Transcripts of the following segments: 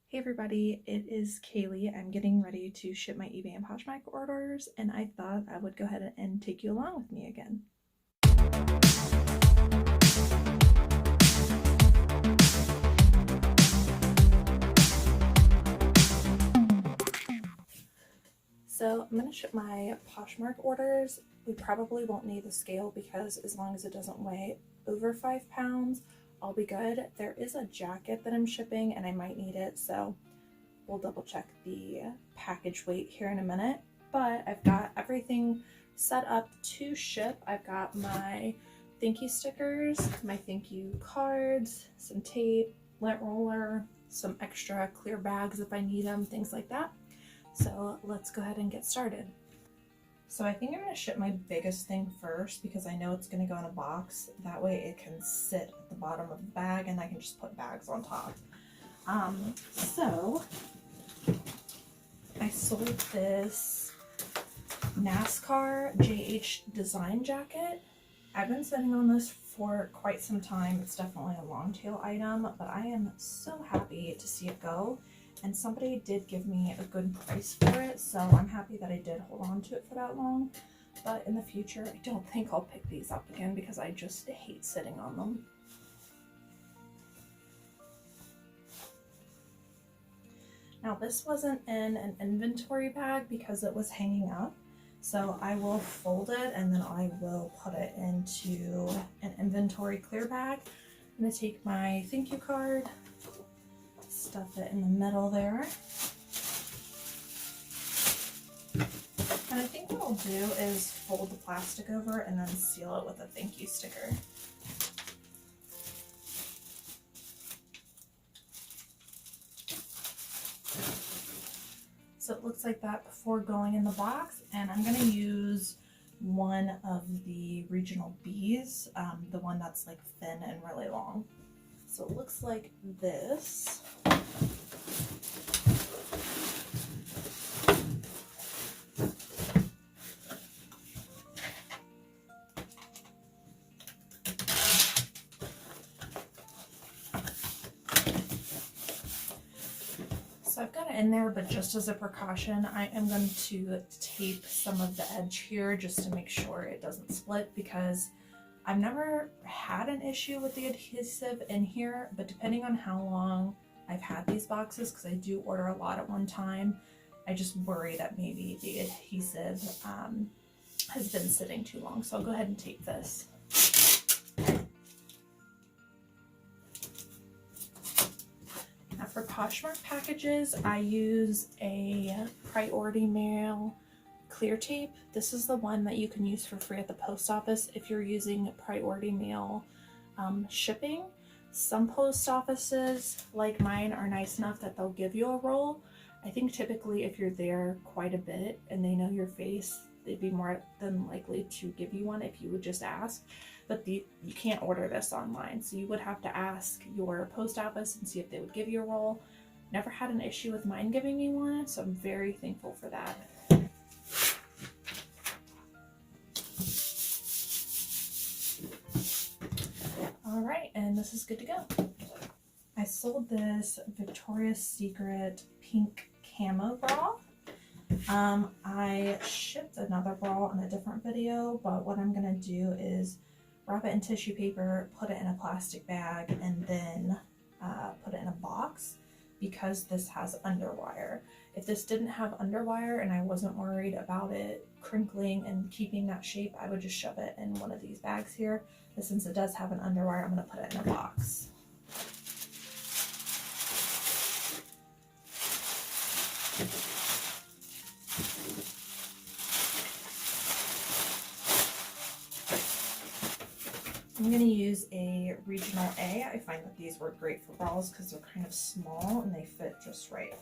Hey everybody, it is Kaylee. I'm getting ready to ship my eBay and Poshmark orders, and I thought I would go ahead and take you along with me again. So I'm going to ship my Poshmark orders. We probably won't need the scale because as long as it doesn't weigh over 5 pounds, I'll be good. There is a jacket that I'm shipping and I might need it, so we'll double check the package weight here in a minute. But I've got everything set up to ship. I've got my thank you stickers, my thank you cards, some tape, lint roller, some extra clear bags if I need them, things like that. So let's go ahead and get started. So I think I'm going to ship my biggest thing first because I know it's going to go in a box. That way it can sit at the bottom of the bag and I can just put bags on top. So I sold this NASCAR JH design jacket. I've been sitting on this for quite some time. It's definitely a long tail item, but I am so happy to see it go. And somebody did give me a good price for it, so I'm happy that I did hold on to it for that long. But in the future, I don't think I'll pick these up again because I just hate sitting on them. Now this wasn't in an inventory bag because it was hanging up, so I will fold it and then I will put it into an inventory clear bag. I'm going to take my thank you card, stuff it in the middle there. And I think what I'll do is fold the plastic over and then seal it with a thank you sticker. So it looks like that before going in the box, and I'm going to use one of the regional bees, the one that's like thin and really long. So it looks like this. So I've got it in there, but just as a precaution, I am going to tape some of the edge here just to make sure it doesn't split, because I've never had an issue with the adhesive in here, but depending on how long I've had these boxes, because I do order a lot at one time, I just worry that maybe the adhesive has been sitting too long. So I'll go ahead and tape this. Now for Poshmark packages, I use a priority mail clear tape. This is the one that you can use for free at the post office if you're using priority mail shipping. Some post offices like mine are nice enough that they'll give you a roll. I think typically if you're there quite a bit and they know your face, they'd be more than likely to give you one if you would just ask. But you can't order this online, so you would have to ask your post office and see if they would give you a roll. Never had an issue with mine giving me one, so I'm very thankful for that. Alright, and this is good to go. I sold this Victoria's Secret pink camo bra. I shipped another bra in a different video, but what I'm going to do is wrap it in tissue paper, put it in a plastic bag, and then put it in a box because this has underwire. If this didn't have underwire and I wasn't worried about it crinkling and keeping that shape, I would just shove it in one of these bags here. But since it does have an underwire, I'm going to put it in a box. I'm going to use a regional A. I find that these work great for bras because they're kind of small and they fit just right.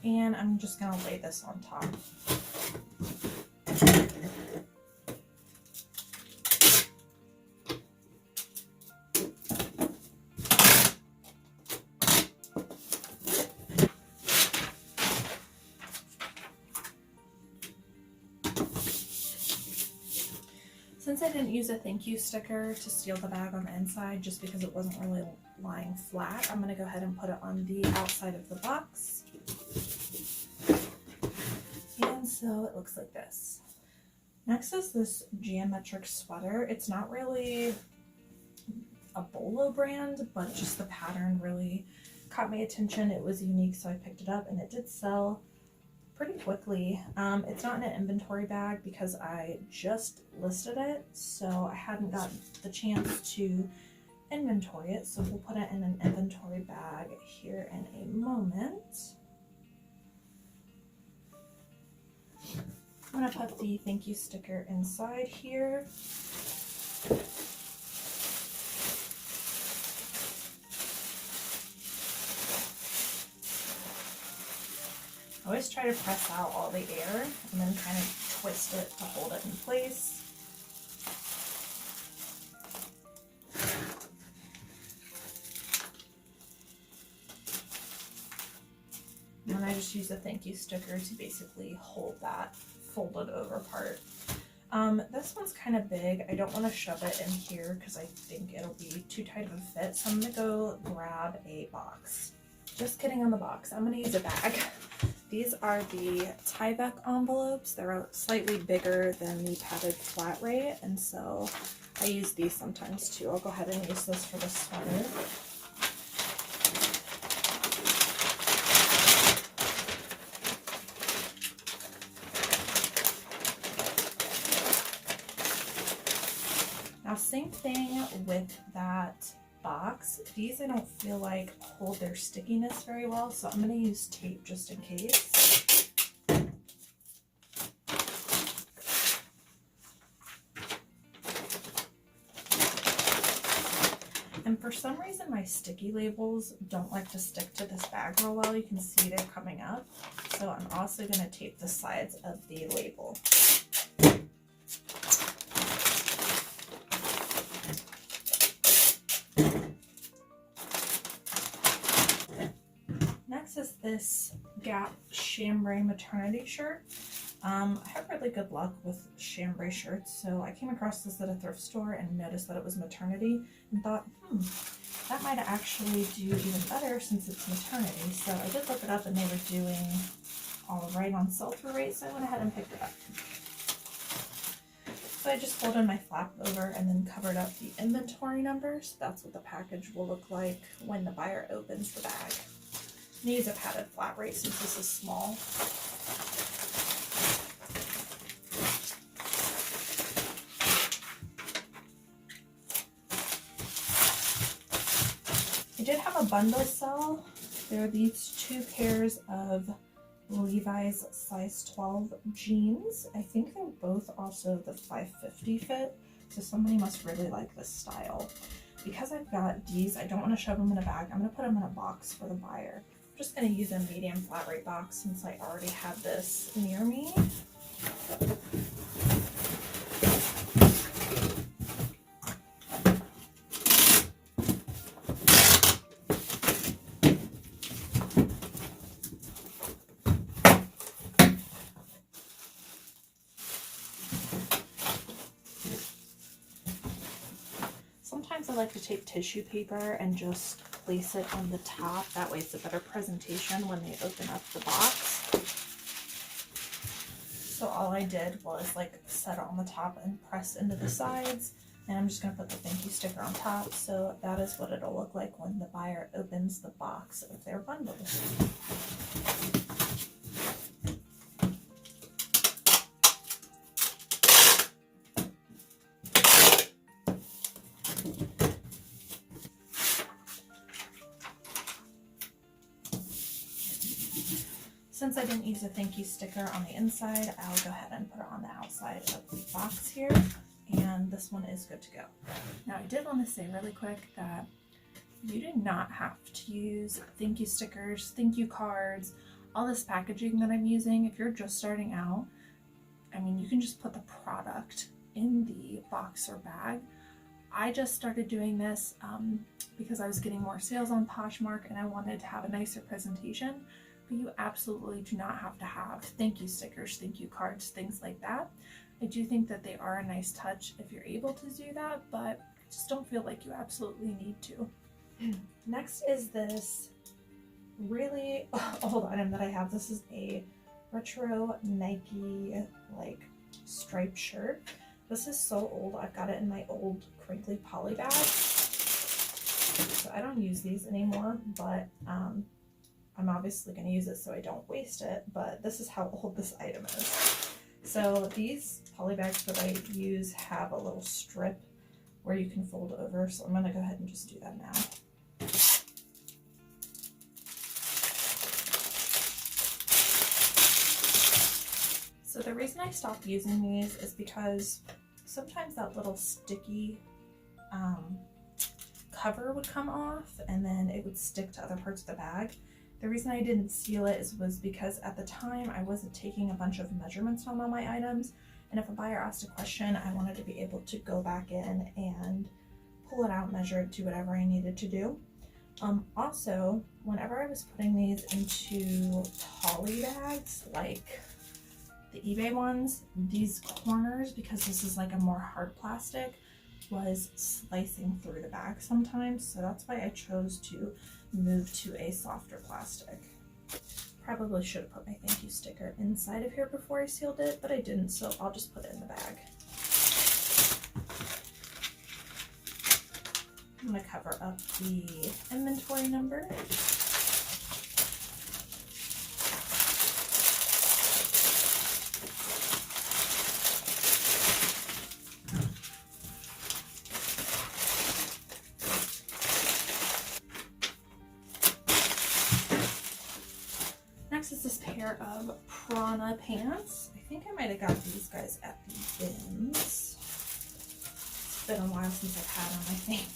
And I'm just going to lay this on top. Since I didn't use a thank you sticker to seal the bag on the inside, just because it wasn't really lying flat, I'm going to go ahead and put it on the outside of the box. And so it looks like this. Next is this geometric sweater. It's not really a Bolo brand, but just the pattern really caught my attention. It was unique, so I picked it up, and it did sell pretty quickly. It's not in an inventory bag because I just listed it, so I hadn't gotten the chance to inventory it, so we'll put it in an inventory bag here in a moment. I'm going to put the thank you sticker inside here. I always try to press out all the air and then kind of twist it to hold it in place. And then I just use a thank you sticker to basically hold that folded over part. This one's kind of big. I don't want to shove it in here because I think it'll be too tight of a fit. So I'm going to go grab a box. Just kidding on the box. I'm going to use a bag. These are the Tyvek envelopes. They're slightly bigger than the padded flat rate, and so I use these sometimes too. I'll go ahead and use this for the sweater. Now, same thing with that box. These I don't feel like hold their stickiness very well, so I'm going to use tape just in case. And for some reason my sticky labels don't like to stick to this bag real well. You can see they're coming up, so I'm also going to tape the sides of the label. Is this Gap chambray maternity shirt. I have really good luck with chambray shirts, so I came across this at a thrift store and noticed that it was maternity and thought, that might actually do even better since it's maternity. So I did look it up and they were doing all right on sell-through rate, so I went ahead and picked it up. So I just folded my flap over and then covered up the inventory numbers. That's what the package will look like when the buyer opens the bag. I'm going to use a padded flat rate since this is small. I did have a bundle sell. There are these 2 pairs of Levi's size 12 jeans. I think they're both also the 550 fit, so somebody must really like this style. Because I've got these, I don't want to shove them in a bag. I'm going to put them in a box for the buyer. I'm just going to use a medium flat rate box since I already have this near me. Sometimes I like to take tissue paper and just place it on the top. That way it's a better presentation when they open up the box. So all I did was like set it on the top and press into the sides. And I'm just going to put the thank you sticker on top. So that is what it'll look like when the buyer opens the box of their bundle. Since I didn't use a thank you sticker on the inside, I'll go ahead and put it on the outside of the box here, and this one is good to go. Now, I did want to say really quick that you do not have to use thank you stickers, thank you cards, all this packaging that I'm using. If you're just starting out, I mean, you can just put the product in the box or bag. I just started doing this because I was getting more sales on Poshmark and I wanted to have a nicer presentation. But you absolutely do not have to have thank you stickers, thank you cards, things like that. I do think that they are a nice touch if you're able to do that, but just don't feel like you absolutely need to. Next is this really old item that I have. This is a retro Nike like striped shirt. This is so old. I've got it in my old crinkly poly bag. So I don't use these anymore, but I'm obviously going to use it so I don't waste it, but this is how old this item is. So these poly bags that I use have a little strip where you can fold over, so I'm going to go ahead and just do that now. So the reason I stopped using these is because sometimes that little sticky cover would come off and then it would stick to other parts of the bag. The reason I didn't seal it was because at the time I wasn't taking a bunch of measurements on all my items, and if a buyer asked a question, I wanted to be able to go back in and pull it out, measure it, do whatever I needed to do. Also, whenever I was putting these into poly bags, like the eBay ones, these corners, because this is like a more hard plastic, was slicing through the bag sometimes, so that's why I chose to move to a softer plastic. Probably should have put my thank you sticker inside of here before I sealed it, but I didn't, so I'll just put it in the bag. I'm going to cover up the inventory number. Next is this pair of Prana pants. I think I might have got these guys at the bins. It's been a while since I've had them, I think.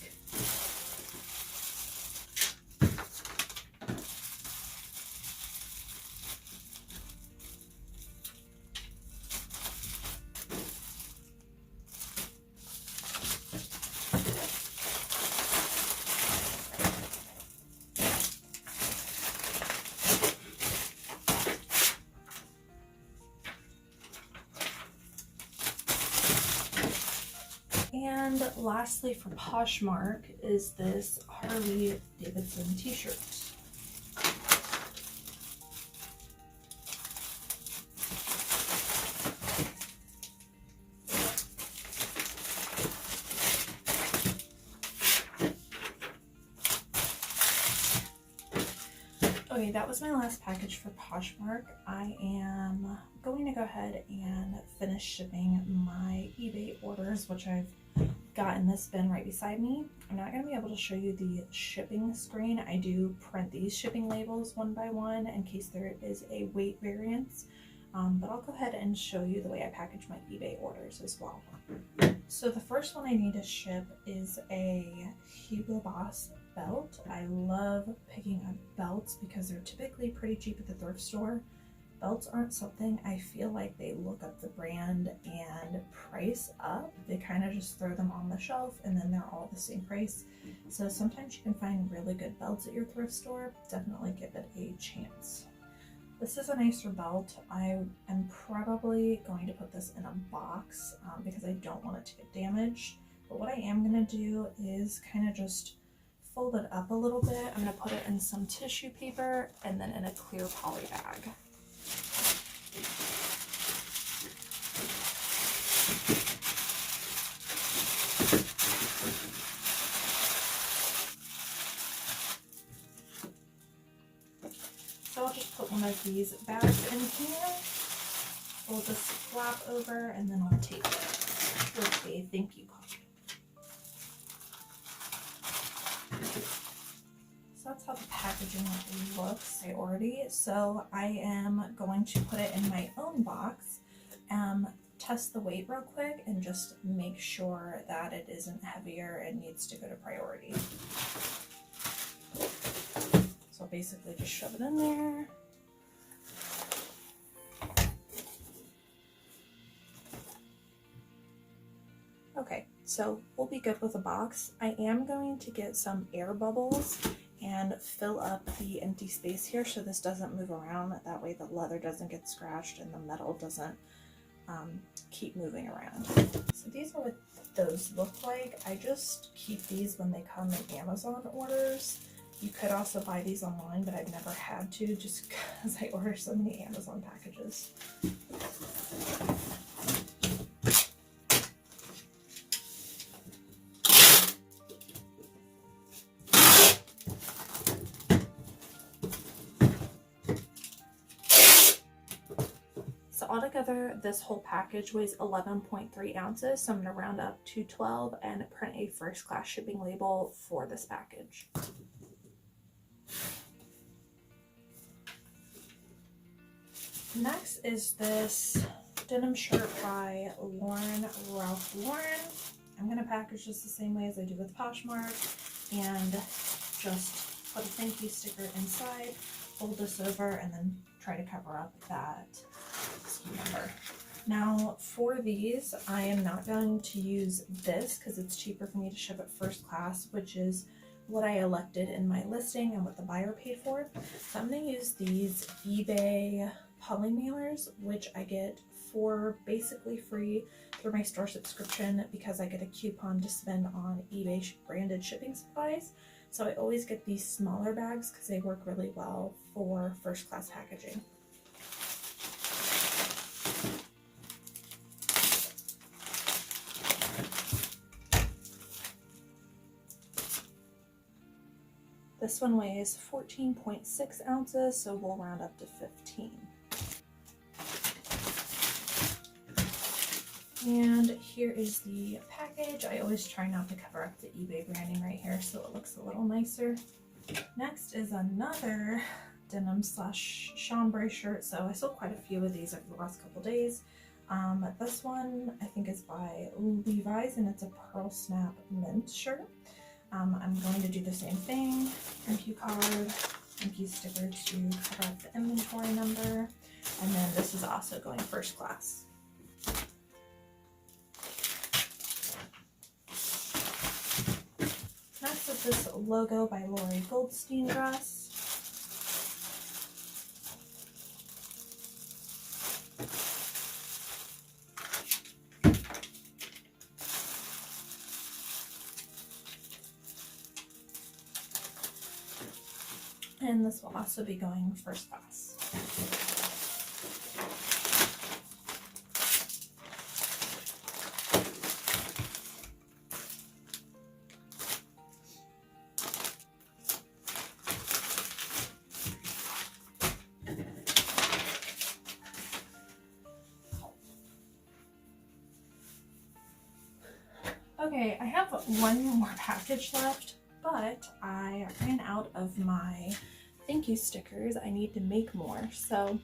And lastly, for Poshmark is this Harley Davidson t-shirt. Okay, that was my last package for Poshmark. I am going to go ahead and finish shipping my eBay orders, which I've got in this bin right beside me. I'm not going to be able to show you the shipping screen. I do print these shipping labels one by one in case there is a weight variance, but I'll go ahead and show you the way I package my eBay orders as well. So the first one I need to ship is a Hugo Boss belt. I love picking up belts because they're typically pretty cheap at the thrift store. Belts aren't something I feel like they look up the brand and price up. They kind of just throw them on the shelf and then they're all the same price. So sometimes you can find really good belts at your thrift store. Definitely give it a chance. This is a nicer belt. I am probably going to put this in a box because I don't want it to get damaged. But what I am going to do is kind of just fold it up a little bit. I'm going to put it in some tissue paper and then in a clear poly bag. So I'll just put one of these bags in here, fold this flap over, and then I'll tape it with a thank you card. So that's how the packaging looks already. So I am going to put it in my own box, test the weight real quick, and just make sure that it isn't heavier and needs to go to priority. So I'll basically just shove it in there. Okay, so we'll be good with the box. I am going to get some air bubbles and fill up the empty space here so this doesn't move around. That way the leather doesn't get scratched and the metal doesn't keep moving around. So these are what those look like. I just keep these when they come in Amazon orders. You could also buy these online, but I've never had to just because I order so many Amazon packages. So altogether, this whole package weighs 11.3 ounces. So I'm going to round up to 12 and print a first class shipping label for this package. Next is this denim shirt by Ralph Lauren. I'm going to package this the same way as I do with Poshmark and just put a thank you sticker inside, fold this over, and then try to cover up that SKU number. Now for these, I am not going to use this because it's cheaper for me to ship it first class, which is what I elected in my listing and what the buyer paid for. So I'm going to use these eBay poly mailers, which I get for basically free through my store subscription because I get a coupon to spend on eBay branded shipping supplies. So I always get these smaller bags because they work really well for first class packaging. This one weighs 14.6 ounces, so we'll round up to 15. And here is the package. I always try not to cover up the eBay branding right here so it looks a little nicer. Next is another denim slash chambray shirt. So I sold quite a few of these over the last couple days. This one I think is by Levi's and it's a pearl snap mint shirt. I'm going to do the same thing. Thank you card, thank you sticker to cover up the inventory number. And then this is also going first class. Next is this logo by Lori Goldstein dress. And this will also be going first class. Okay, I have one more package left, but I ran out of my thank you stickers. I need to make more. So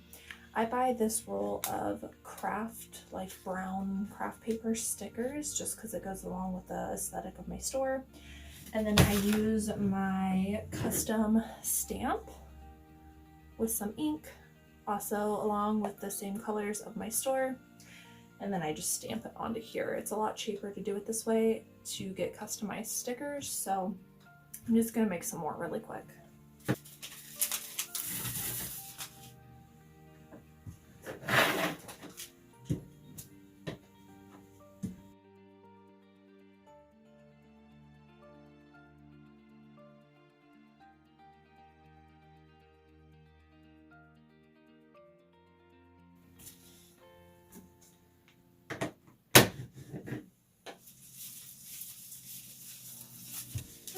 I buy this roll of craft, like brown craft paper stickers, just because it goes along with the aesthetic of my store. And then I use my custom stamp with some ink, also along with the same colors of my store. And then I just stamp it onto here. It's a lot cheaper to do it this way to get customized stickers. So I'm just gonna make some more really quick.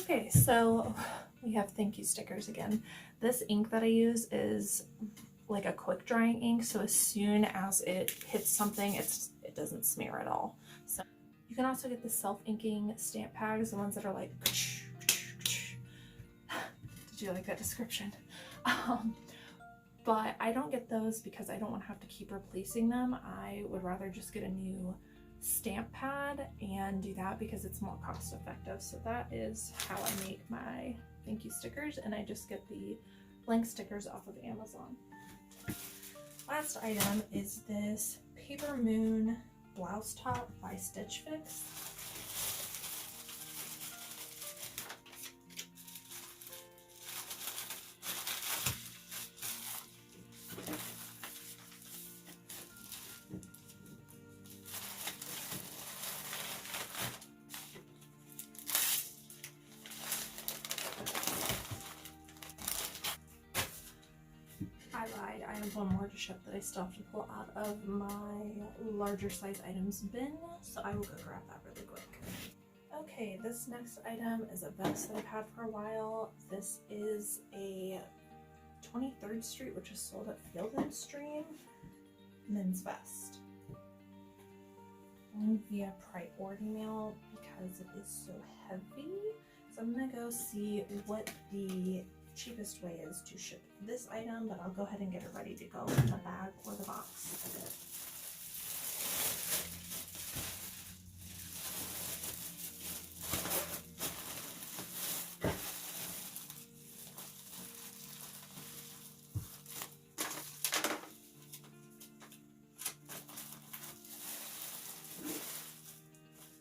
Okay, so we have thank you stickers again. This ink that I use is like a quick drying ink, so as soon as it hits something, it doesn't smear at all. So you can also get the self-inking stamp pads, the ones that are like did you like that description? But I don't get those because I don't want to have to keep replacing them. I would rather just get a new stamp pad and do that because it's more cost effective. So that is how I make my thank you stickers, and I just get the blank stickers off of Amazon. Last item is this Paper Moon blouse top by Stitch Fix. have one more to ship that I still have to pull out of my larger size items bin, so I will go grab that really quick. Okay, this next item is a vest that I've had for a while. This is a 23rd Street, which is sold at Field & Stream, men's vest. Only via priority mail because it is so heavy. So I'm gonna go see what the cheapest way is to ship this item, but I'll go ahead and get it ready to go in the bag or the box.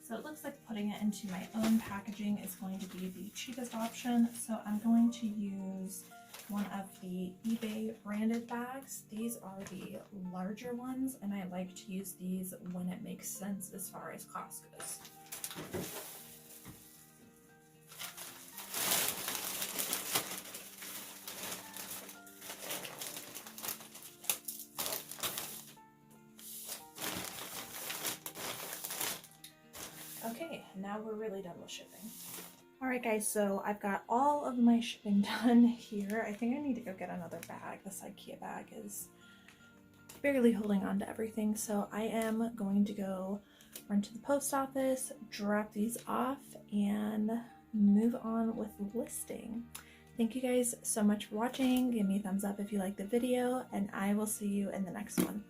So it looks like putting it into my own packaging is going to be the cheapest option. So I'm going to use one of the eBay branded bags. These are the larger ones, and I like to use these when it makes sense as far as cost goes. Okay, now we're really done with shipping. Alright guys, so I've got all of my shipping done here. I think I need to go get another bag. This IKEA bag is barely holding on to everything, so I am going to go run to the post office, drop these off, and move on with listing. Thank you guys so much for watching. Give me a thumbs up if you liked the video, and I will see you in the next one.